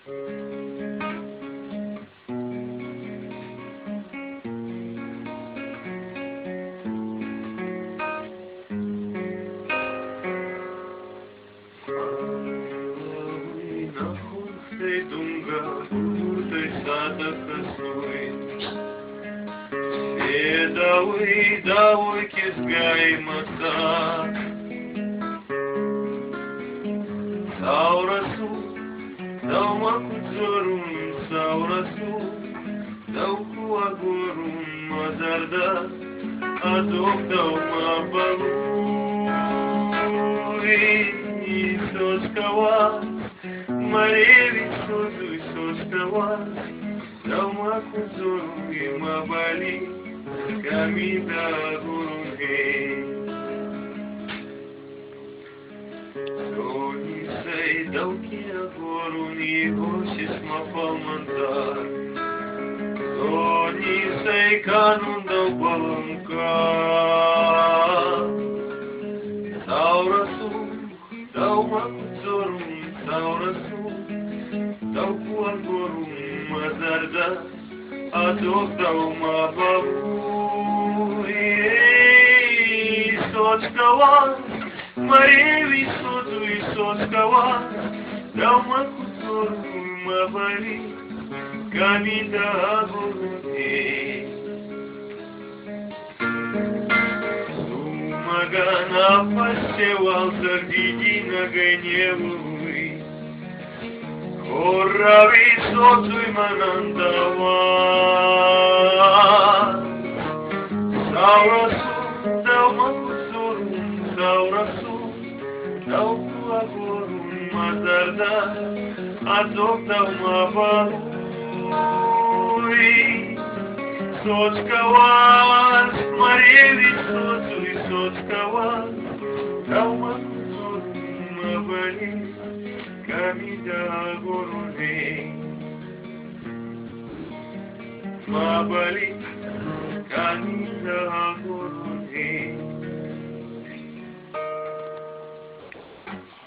Ты думка, ты сада хасуй. Все давай кизгай маса. Saurasу, dau makuzorum, saurasу, dau kuagorum, mazarda, adok dau mabalu. Soskawa, marevi soskawa, dau makuzorum, mabali, kamida gurum Sei dau que agora uni ma palmantar. Doni sei canun dau balanca. Saurasu, dau makuzorum, saurasu, dau kuagorum, mazarda, adok dau mababu. Soskawa, Marevi sotui soskawa, dau makuzorum mabali, kamida agurute. Sumagana pasewal sardidina ganevui, Corravi sotui manandawa. Saurasu, dau makuzorum, saurasu, dau kuagorum mazarda, adok dau mabalui. Soskawas, marevi sotui soskawas, dau makuzorum mabali, kamida agurute. Mabali, kamida agurute.